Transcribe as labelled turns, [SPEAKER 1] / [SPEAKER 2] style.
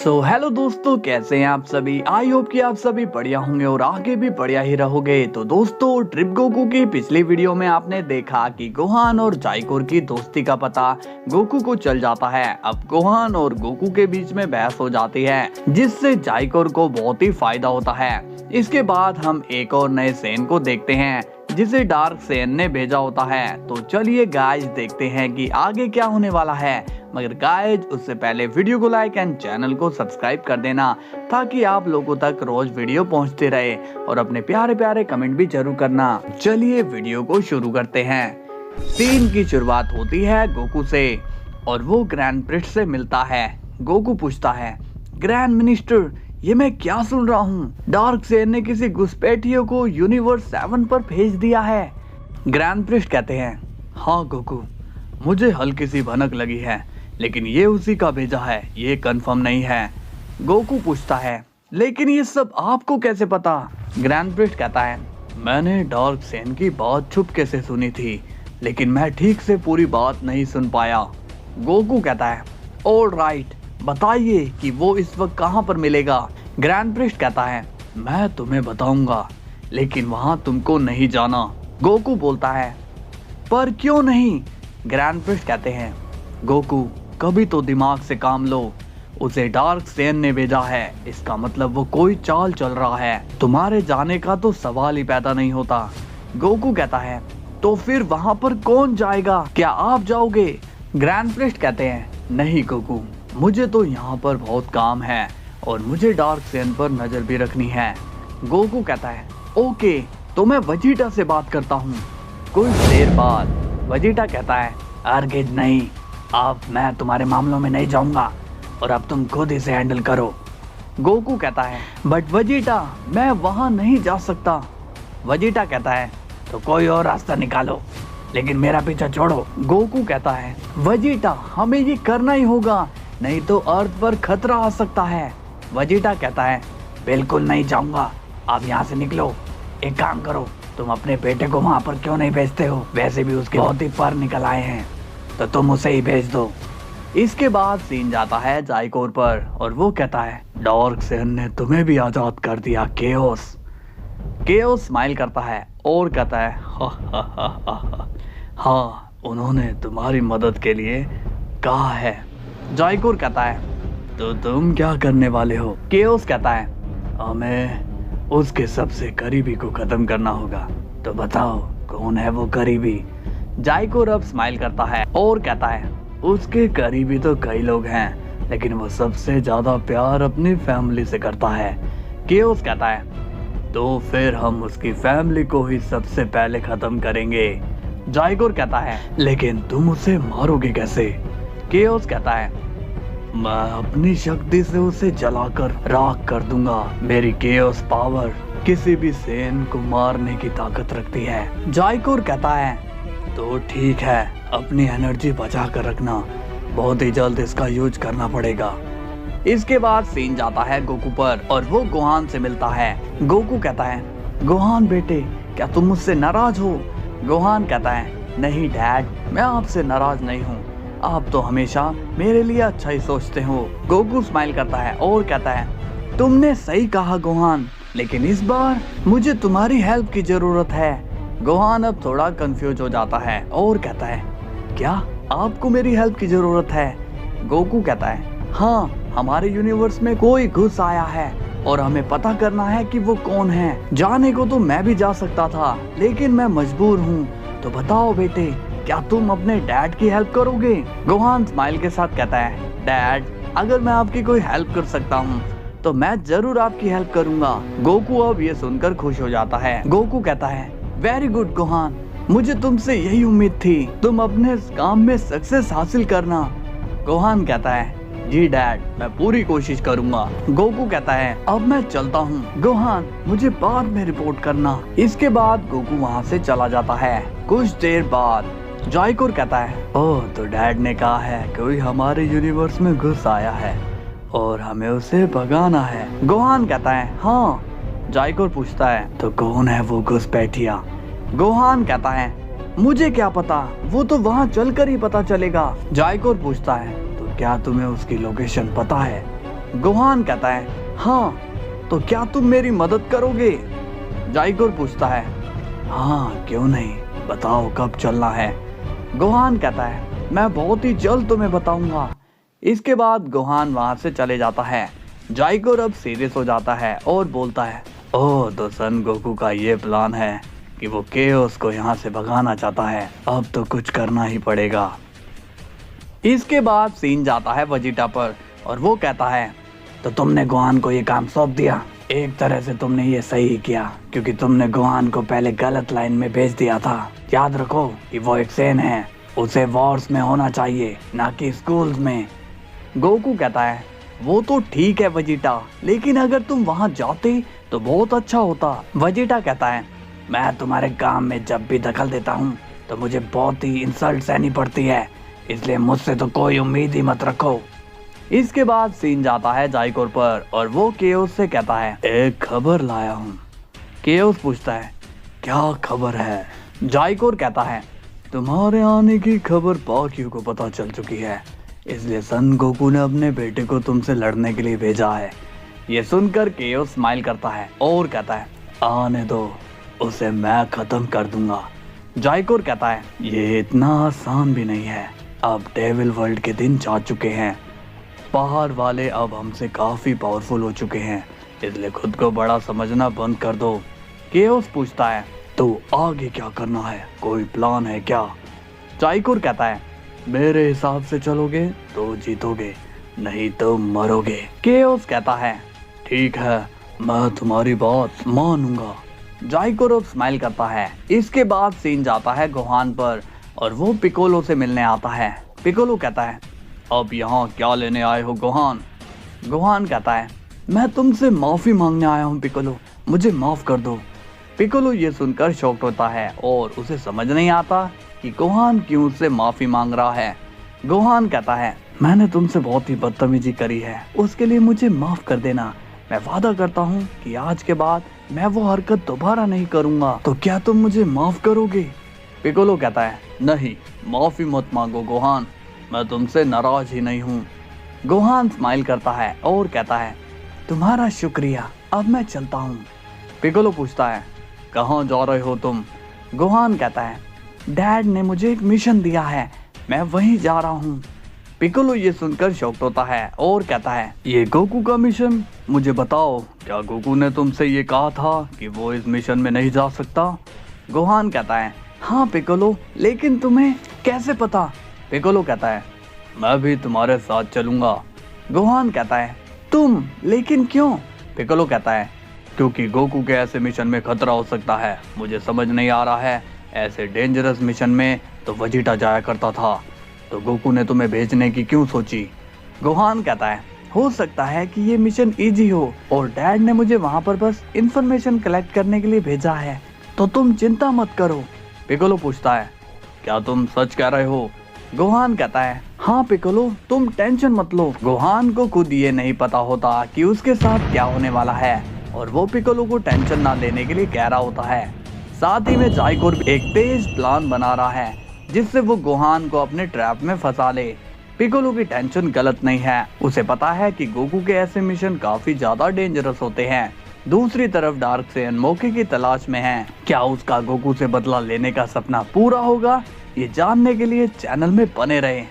[SPEAKER 1] Hello दोस्तों, कैसे हैं आप सभी। आई होप कि आप सभी बढ़िया होंगे और आगे भी बढ़िया ही रहोगे। तो दोस्तों, ट्रिप गोकू की पिछली वीडियो में आपने देखा कि गोहान और जाइकोर की दोस्ती का पता गोकू को चल जाता है। अब गोहान और गोकू के बीच में बहस हो जाती है, जिससे जाइकोर को बहुत ही फायदा होता है। इसके बाद हम एक और नए सेन को देखते हैं, जिसे डार्क सेन ने भेजा होता है। तो चलिए गाइस, देखते हैं कि आगे क्या होने वाला है। मगर गाइस, उससे पहले वीडियो को लाइक एंड चैनल को सब्सक्राइब कर देना, ताकि आप लोगों तक रोज वीडियो पहुंचते रहे, और अपने प्यारे प्यारे कमेंट भी जरूर करना। चलिए वीडियो को शुरू करते हैं। सीन की शुरुआत होती है गोकू से, और वो ग्रैंड प्रिस्ट से मिलता है। गोकू पूछता है, ग्रैंड मिनिस्टर, ये मैं क्या सुन रहा हूँ? डार्क सेन ने किसी घुसपैठियों को यूनिवर्स 7 पर भेज दिया है। ग्रैंड प्रिस्ट कहते हैं, हाँ गोकू, मुझे हल्की सी भनक लगी है, लेकिन ये उसी का भेजा है, ये कंफर्म नहीं है। गोकू पूछता है, लेकिन ये सब आपको कैसे पता? ग्रैंड प्रिस्ट कहता है, मैंने डार्क सेन की बात चुपके से सुनी थी, लेकिन मैं ठीक से पूरी बात नहीं सुन पाया। गोकू कहता है, ऑल राइट, बताइए कि वो इस वक्त कहाँ पर मिलेगा। ग्रैंड प्रिस्ट कहता है, मैं तुम्हें बताऊंगा, लेकिन वहाँ तुमको नहीं जाना। गोकू बोलता है, पर क्यों नहीं? ग्रैंड प्रिस्ट कहते हैं, गोकू, कभी तो दिमाग से काम लो। उसे डार्क सेन ने भेजा है, इसका मतलब वो कोई चाल चल रहा है। तुम्हारे जाने का तो सवाल ही पैदा नहीं होता। गोकू कहता है, तो फिर वहाँ पर कौन जाएगा? क्या आप जाओगे? ग्रैंड प्रिस्ट कहते हैं, नहीं गोकू, मुझे तो यहाँ पर बहुत काम है, और मुझे डार्क सेन पर नजर भी रखनी है। गोकू कहता है, ओके, तो मैं वजीटा से बात करता हूँ। कुछ देर बाद वजीटा कहता है, अर्गिड नहीं, अब मैं तुम्हारे मामलों में नहीं जाऊंगा, और अब तुम खुद इसे हैंडल करो। गोकू कहता है, बट वजीटा, मैं वहां नहीं जा सकता। वजीटा कहता है, तो कोई और रास्ता निकालो, लेकिन मेरा पीछा छोड़ो। गोकू कहता है, वजीटा, हमें ये करना ही होगा, नहीं तो अर्थ पर खतरा आ सकता है। वजीटा कहता है, बिल्कुल नहीं जाऊंगा, आप यहाँ से निकलो। एक काम करो, तुम अपने बेटे को वहाँ पर क्यों नहीं भेजते हो? वैसे भी उसके बहुत ही पर निकल आए हैं, तो तुम उसे ही भेज दो। इसके बाद सीन जाता है जाइकोर पर, और वो कहता है, डार्क सेन ने तुम्हें भी आजाद कर दिया केओस। केओस स्माइल करता है और कहता है, हाँ, उन्होंने तुम्हारी मदद के लिए कहा है। जाइकोर कहता है, तो तुम क्या करने वाले हो? केओस कहता है, हमें उसके सबसे करीबी को खत्म करना होगा। तो बताओ, कौन है वो करीबी? जाइकोर अब स्माइल करता है और कहता है, उसके करीबी तो कई लोग हैं, लेकिन वो सबसे ज्यादा प्यार अपनी फैमिली से करता है। केओस कहता है, तो फिर हम उसकी फैमिली को ही सबसे पहले खत्म करेंगे। जाइकोर कहता है, लेकिन तुम उसे मारोगे कैसे? केओस कहता है, मैं अपनी शक्ति से उसे जलाकर राख कर दूंगा। मेरी केओस पावर किसी भी सेन को मारने की ताकत रखती है। जाइकोर कहता है, तो ठीक है, अपनी एनर्जी बचा कर रखना, बहुत ही जल्द इसका यूज करना पड़ेगा। इसके बाद सीन जाता है गोकू पर, और वो गोहान से मिलता है। गोकू कहता है, गोहान बेटे, क्या तुम मुझसे नाराज हो? गोहान कहता है, नहीं डैड, मैं आपसे नाराज नहीं हूँ, आप तो हमेशा मेरे लिए अच्छा ही सोचते हो। गोकू स्माइल करता है और कहता है, तुमने सही कहा गोहान, लेकिन इस बार मुझे तुम्हारी हेल्प की जरूरत है। गोहान अब थोड़ा कंफ्यूज हो जाता है और कहता है, क्या आपको मेरी हेल्प की जरूरत है? गोकू कहता है, हाँ, हमारे यूनिवर्स में कोई घुस आया है, और हमें पता करना है कि वो कौन है। जाने को तो मैं भी जा सकता था, लेकिन मैं मजबूर हूँ। तो बताओ बेटे, क्या तुम अपने डैड की हेल्प करोगे? गोहान स्माइल के साथ कहता है, डैड, अगर मैं आपकी कोई हेल्प कर सकता हूँ तो मैं जरूर आपकी हेल्प करूंगा। गोकू अब ये सुनकर खुश हो जाता है। गोकू कहता है, वेरी गुड गोहान, मुझे तुमसे यही उम्मीद थी, तुम अपने काम में सक्सेस हासिल करना। गोहान कहता है, जी डैड, मैं पूरी कोशिश करूंगा। गोकू कहता है, अब मैं चलता हूँ। गोहान, मुझे बाद में रिपोर्ट करना। इसके बाद गोकू वहाँ से चला जाता है। कुछ देर बाद जाइकोर कहता है, ओह, तो डैड ने कहा है कोई हमारे यूनिवर्स में घुस आया है और हमें उसे भगाना है। गोहान कहता है, हाँ। जाइकोर पूछता है, तो कौन है वो घुसपैठिया? गोहान कहता है, मुझे क्या पता, वो तो वहाँ चलकर ही पता चलेगा। जाइकोर पूछता है, तो क्या तुम्हें उसकी लोकेशन पता है? गोहान कहता है हाँ, तो क्या तुम मेरी मदद करोगे? जाइकोर पूछता है हाँ क्यों नहीं, बताओ कब चलना है? गोहान कहता है मैं बहुत ही जल्द तुम्हें बताऊंगा। इसके बाद गोहान वहां से चले जाता है। जाइकोर अब सीरियस हो जाता है और बोलता है ओह, तो सन गोकू का ये प्लान है कि वो केओस को यहाँ से भगाना चाहता है, अब तो कुछ करना ही पड़ेगा। इसके बाद सीन जाता है वेजिटा पर और वो कहता है तो तुमने गोहान को ये काम सौंप दिया। एक तरह से तुमने ये सही किया, क्योंकि तुमने गोहान को पहले गलत लाइन में भेज दिया था। याद रखो कि वो एक सेन है, उसे वॉर्स में होना चाहिए, ना कि स्कूल्स में। गोकू कहता है वो तो ठीक है वेजिटा, लेकिन अगर तुम वहां जाते तो बहुत अच्छा होता। वेजिटा कहता है मैं तुम्हारे काम में जब भी दखल देता हूँ तो मुझे बहुत ही इंसल्ट सहनी पड़ती है, इसलिए मुझसे तो कोई उम्मीद ही मत रखो। इसके बाद सीन जाता है जाइकोर पर और वो केओस से कहता है एक खबर लाया हूँ। केओस पूछता है क्या खबर है? जाइकोर कहता है तुम्हारे आने की खबर पाक्यू को पता चल चुकी है, इसलिए सन गोकू ने अपने बेटे को तुमसे लड़ने के लिए भेजा है। ये सुनकर केओस स्माइल करता है और कहता है आने दो, उसे मैं खत्म कर दूंगा। जाइकोर कहता है ये इतना आसान भी नहीं है, अब डेविल वर्ल्ड के दिन जा चुके हैं, बाहर वाले अब हमसे काफी पावरफुल हो चुके हैं, इसलिए खुद को बड़ा समझना बंद कर दो। केओस पूछता है तो आगे क्या करना है, कोई प्लान है क्या? जाइकोर कहता है मेरे हिसाब से चलोगे तो जीतोगे, नहीं तो मरोगे। केओस कहता है ठीक है, मैं तुम्हारी बात मानूंगा। जाइकोर अब स्माइल करता है। इसके बाद सीन जाता है गोहान पर और वो पिकोलो से मिलने आता है। पिकोलो कहता है अब यहाँ क्या लेने आए हो गोहान? गोहान कहता है मैं तुमसे माफी मांगने आया हूँ पिकोलो, मुझे माफ कर दो। पिकोलो ये सुनकर शॉक्ड होता है और उसे समझ नहीं आता कि गोहान क्यों उससे माफी मांग रहा है। गोहान कहता है मैंने तुमसे बहुत ही बदतमीजी करी है, उसके लिए मुझे माफ कर देना। मैं वादा करता हूँ कि आज के बाद मैं वो हरकत दोबारा नहीं करूँगा। तो क्या तुम मुझे माफ करोगे? पिकोलो कहता है नहीं, माफी मत मांगो गोहान, मैं तुमसे नाराज ही नहीं हूँ। गोहान स्माइल करता है और कहता है तुम्हारा शुक्रिया, अब मैं चलता हूँ। पिकोलो पूछता है कहाँ जा रहे हो तुम? गोहान कहता है डैड ने मुझे एक मिशन दिया है, मैं वहीं जा रहा हूँ। पिकोलो ये सुनकर शॉक्ड होता है और कहता है ये गोकू का मिशन? मुझे बताओ, क्या गोकू ने तुमसे ये कहा था कि वो इस मिशन में नहीं जा सकता? गोहान कहता है हाँ पिकोलो, लेकिन तुम्हें कैसे पता? पिकोलो कहता है मैं भी तुम्हारे साथ चलूंगा। गोहान कहता है तुम, लेकिन क्यों? पिकोलो कहता है क्योंकि गोकू के ऐसे मिशन में खतरा हो सकता है, मुझे समझ नहीं आ रहा है, ऐसे डेंजरस मिशन में तो वेजिटा जाया करता था, तो गोकू ने तुम्हें भेजने की क्यों सोची? गोहान कहता है हो सकता है कि ये मिशन इजी हो और डैड ने मुझे वहाँ पर बस इंफॉर्मेशन कलेक्ट करने के लिए भेजा है, तो तुम चिंता मत करो। पिकोलो पूछता है क्या तुम सच कह रहे हो? गोहान कहता है हाँ पिकोलो, तुम टेंशन मत लो। गोहान को खुद ये नहीं पता होता कि उसके साथ क्या होने वाला है और वो पिकोलो को टेंशन ना लेने के लिए कह रहा होता है। साथ ही में जाइकोर एक तेज प्लान बना रहा है जिससे वो गोहान को अपने ट्रैप में फंसा ले। पिकोलो की टेंशन गलत नहीं है, उसे पता है कि गोकू के ऐसे मिशन काफी ज्यादा डेंजरस होते हैं। दूसरी तरफ डार्क सेन मौके की तलाश में है, क्या उसका गोकू से बदला लेने का सपना पूरा होगा? ये जानने के लिए चैनल में बने रहें।